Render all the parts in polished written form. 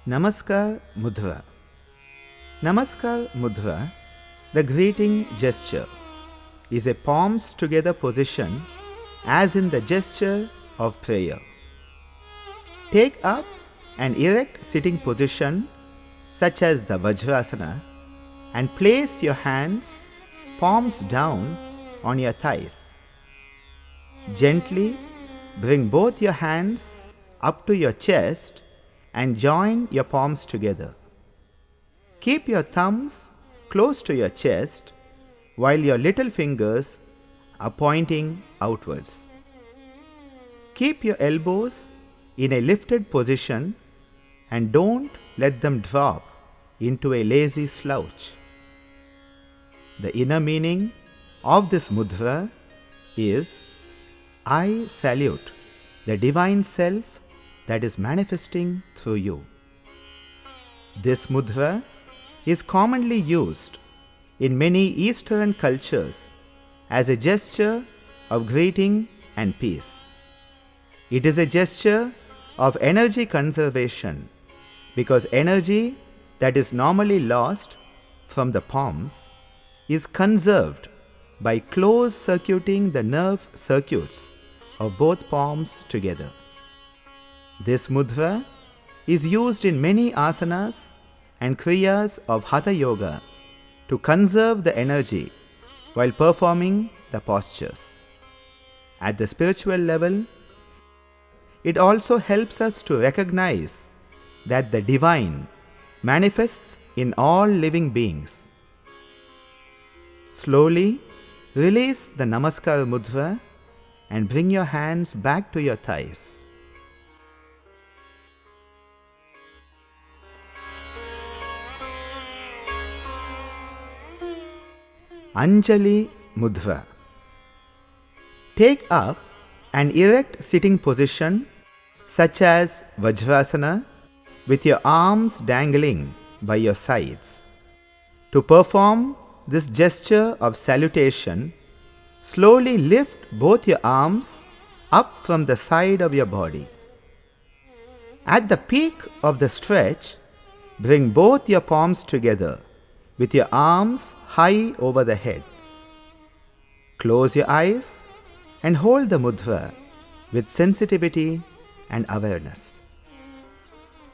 Namaskar Mudra. Namaskar Mudra, the greeting gesture, is a palms together position as in the gesture of prayer. Take up an erect sitting position such as the Vajrasana and place your hands palms down on your thighs. Gently bring both your hands up to your chest and join your palms together. Keep your thumbs close to your chest while your little fingers are pointing outwards. Keep your elbows in a lifted position and don't let them drop into a lazy slouch. The inner meaning of this mudra is, I salute the divine self that is manifesting through you. This mudra is commonly used in many Eastern cultures as a gesture of greeting and peace. It is a gesture of energy conservation because energy that is normally lost from the palms is conserved by close circuiting the nerve circuits of both palms together. This mudra is used in many asanas and kriyas of Hatha Yoga to conserve the energy while performing the postures. At the spiritual level, it also helps us to recognize that the divine manifests in all living beings. Slowly release the Namaskar Mudra and bring your hands back to your thighs. Anjali Mudra. Take up an erect sitting position such as Vajrasana with your arms dangling by your sides. To perform this gesture of salutation, slowly lift both your arms up from the side of your body. At the peak of the stretch, bring both your palms together with your arms high over the head. Close your eyes and hold the mudra with sensitivity and awareness.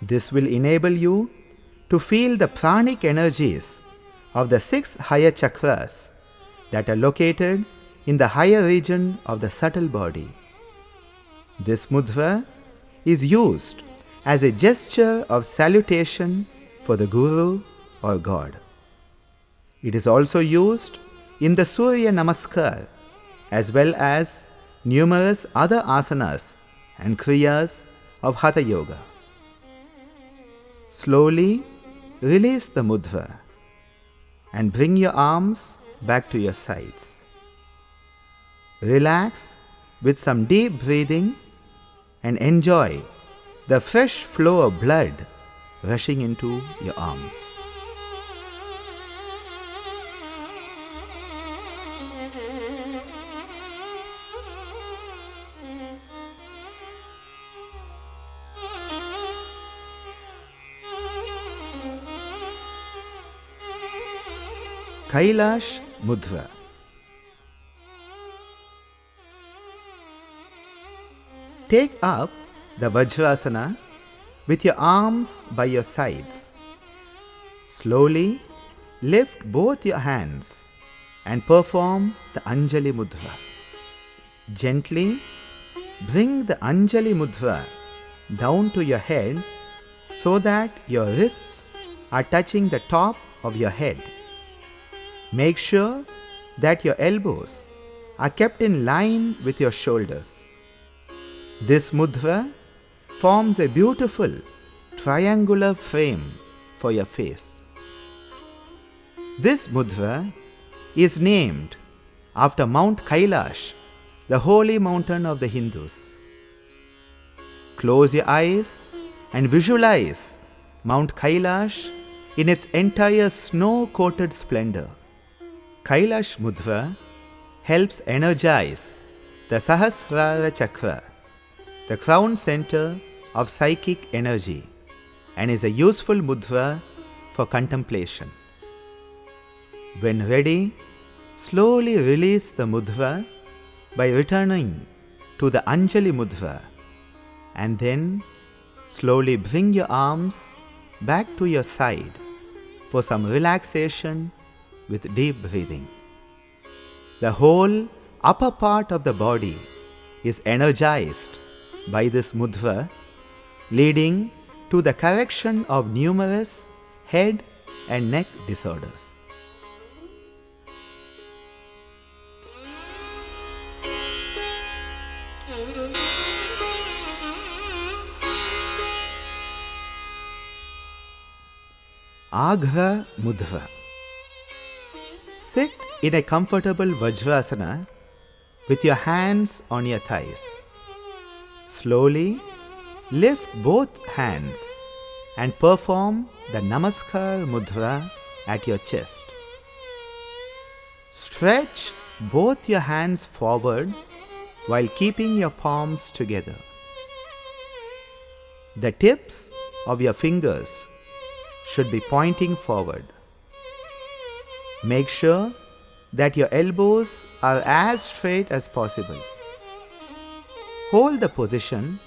This will enable you to feel the pranic energies of the 6 higher chakras that are located in the higher region of the subtle body. This mudra is used as a gesture of salutation for the Guru or God. It is also used in the Surya Namaskar as well as numerous other asanas and kriyas of Hatha Yoga. Slowly release the mudra and bring your arms back to your sides. Relax with some deep breathing and enjoy the fresh flow of blood rushing into your arms. Kailash Mudra. Take up the Vajrasana with your arms by your sides. Slowly lift both your hands and perform the Anjali Mudra. Gently bring the Anjali Mudra down to your head so that your wrists are touching the top of your head. Make sure that your elbows are kept in line with your shoulders. This mudra forms a beautiful triangular frame for your face. This mudra is named after Mount Kailash, the holy mountain of the Hindus. Close your eyes and visualize Mount Kailash in its entire snow-coated splendor. Kailash Mudra helps energize the Sahasrara Chakra, the crown center of psychic energy, and is a useful mudra for contemplation. When ready, slowly release the mudra by returning to the Anjali Mudra, and then slowly bring your arms back to your side for some relaxation with deep breathing. The whole upper part of the body is energized by this mudra, leading to the correction of numerous head and neck disorders. Agraa Mudra. Sit in a comfortable Vajrasana with your hands on your thighs. Slowly lift both hands and perform the Namaskar Mudra at your chest. Stretch both your hands forward while keeping your palms together. The tips of your fingers should be pointing forward. Make sure that your elbows are as straight as possible. Hold the position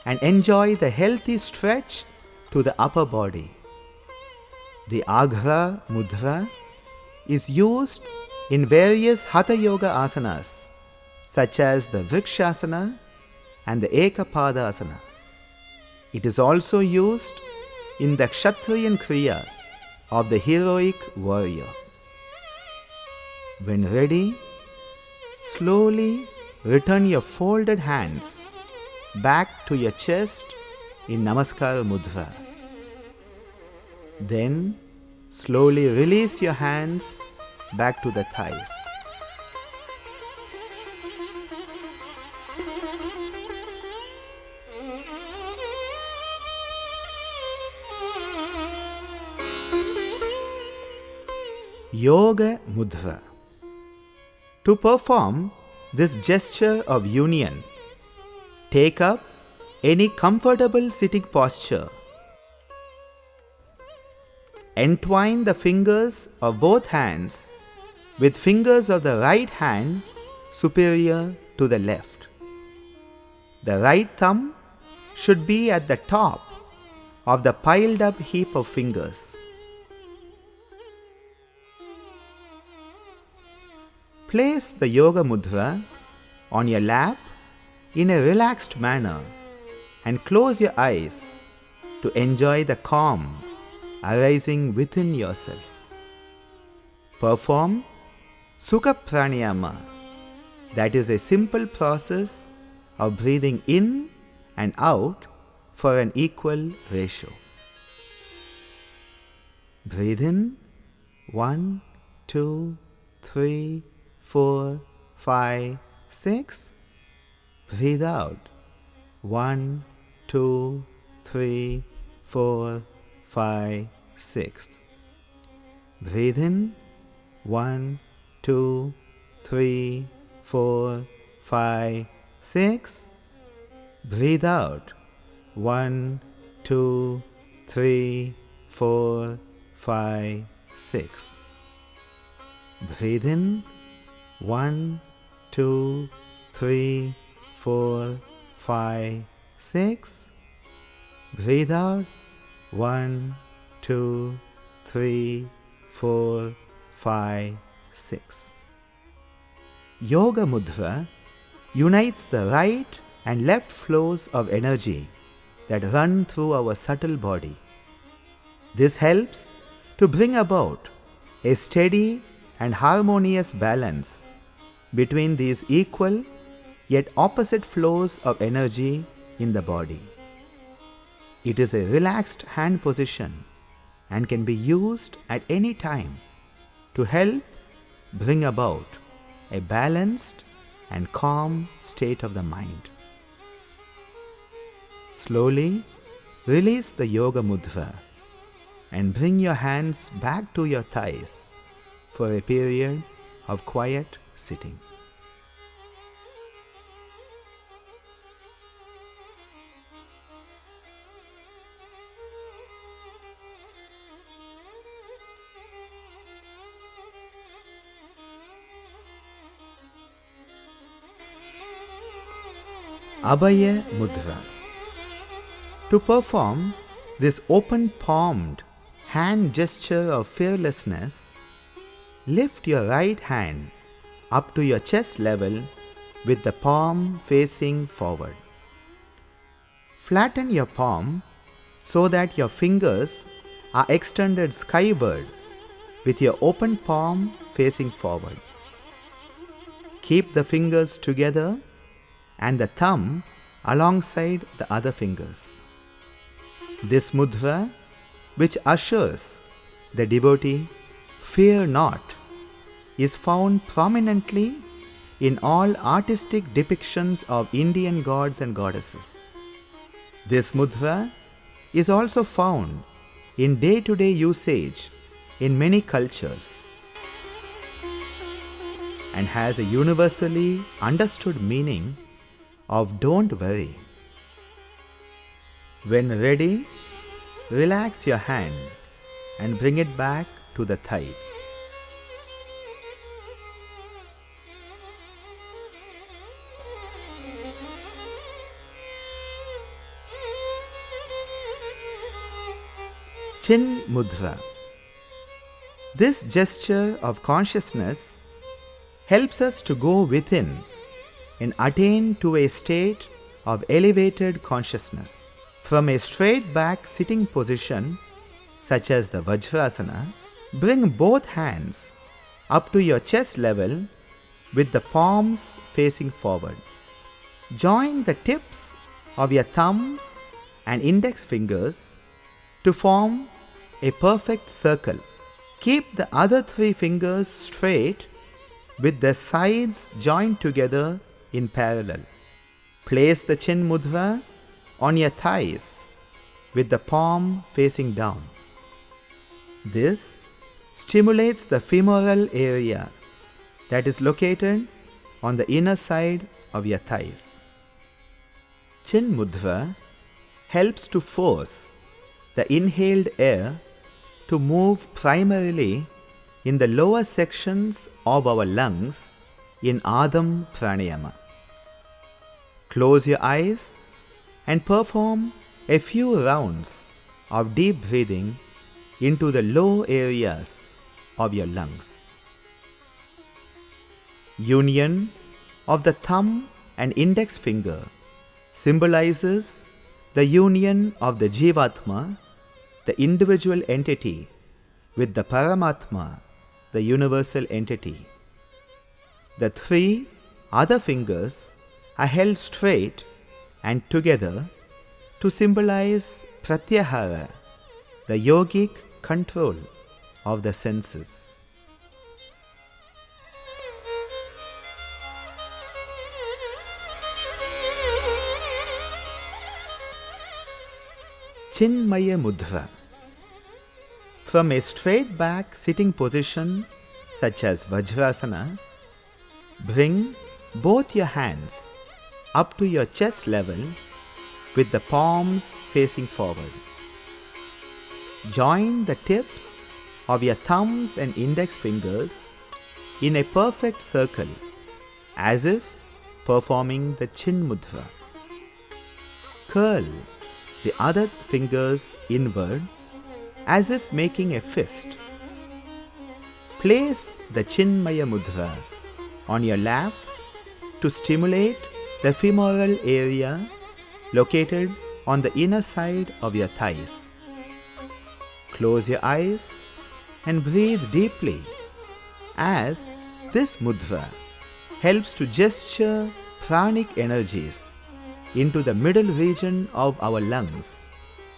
and enjoy the healthy stretch to the upper body. The Agraa Mudra is used in various Hatha Yoga asanas such as the Vrikshasana and the Ekapadasana. It is also used in the Kshatriyan Kriya of the heroic warrior. When ready, slowly return your folded hands back to your chest in Namaskar Mudra. Then slowly release your hands back to the thighs. Yoga Mudra. To perform this gesture of union, take up any comfortable sitting posture. Entwine the fingers of both hands with fingers of the right hand superior to the left. The right thumb should be at the top of the piled up heap of fingers. Place the Yoga Mudra on your lap in a relaxed manner and close your eyes to enjoy the calm arising within yourself. Perform Sukha Pranayama, that is a simple process of breathing in and out for an equal ratio. Breathe in 1, 2, 3, 4, 5, 6. Breathe out 1, 2, 3, 4, 5, 6. Breathe in 1, 2, 3, 4, 5, 6. Breathe out 1, 2, 3, 4, 5, 6. Breathe in 1, 2, 3, 4, 5, 6. Breathe out 1, 2, 3, 4, 5, 6. Yoga Mudra unites the right and left flows of energy that run through our subtle body. This helps to bring about a steady and harmonious balance between these equal yet opposite flows of energy in the body. It is a relaxed hand position and can be used at any time to help bring about a balanced and calm state of the mind. Slowly release the Yoga Mudra and bring your hands back to your thighs for a period of quiet sitting. Abhaya Mudra. To perform this open-palmed hand gesture of fearlessness, lift your right hand up to your chest level with the palm facing forward. Flatten your palm so that your fingers are extended skyward with your open palm facing forward. Keep the fingers together and the thumb alongside the other fingers. This mudra, which assures the devotee, "Fear not," is found prominently in all artistic depictions of Indian gods and goddesses. This mudra is also found in day-to-day usage in many cultures and has a universally understood meaning of "don't worry." When ready, relax your hand and bring it back to the thigh. Chin Mudra. This gesture of consciousness helps us to go within and attain to a state of elevated consciousness. From a straight back sitting position, such as the Vajrasana, bring both hands up to your chest level with the palms facing forward. Join the tips of your thumbs and index fingers to form a perfect circle. Keep the other three fingers straight with the sides joined together in parallel. Place the Chin Mudra on your thighs with the palm facing down. This stimulates the femoral area that is located on the inner side of your thighs. Chin Mudra helps to force the inhaled air to move primarily in the lower sections of our lungs in Ardham Pranayama. Close your eyes and perform a few rounds of deep breathing into the low areas of your lungs. Union of the thumb and index finger symbolizes the union of the Jivatma, the individual entity, with the Paramatma, the universal entity. The three other fingers are held straight and together to symbolize Pratyahara, the yogic control of the senses. Chinmaya Mudra. From a straight back sitting position such as Vajrasana, bring both your hands up to your chest level with the palms facing forward. Join the tips of your thumbs and index fingers in a perfect circle as if performing the Chin Mudra. Curl the other fingers inward as if making a fist. Place the Chinmaya Mudra on your lap to stimulate the femoral area located on the inner side of your thighs. Close your eyes and breathe deeply as this mudra helps to gesture pranic energies into the middle region of our lungs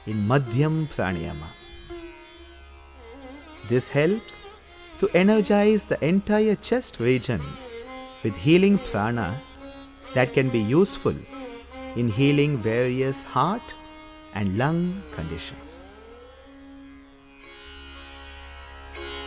in Madhyam Pranayama. This helps to energize the entire chest region with healing prana that can be useful in healing various heart and lung conditions.